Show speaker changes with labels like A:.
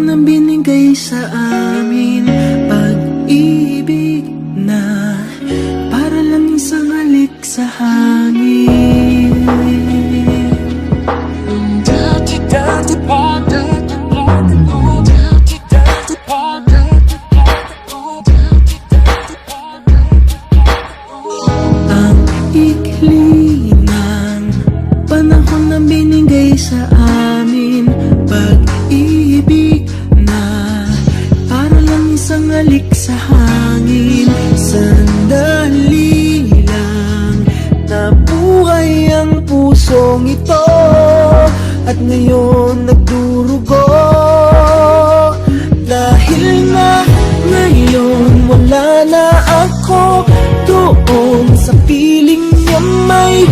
A: na binigay sa amin, pag-ibig na para lang isang halik sa hangin. Dati-dati pa, ang ikli ng panahon na binigay sa amin, pag-ibig na para lang isang halik sa hangin. Sandali lang nabuhay ang pusong ito, at ngayon nagdurugo. Dahil na ngayon wala na ako doon sa piling niya may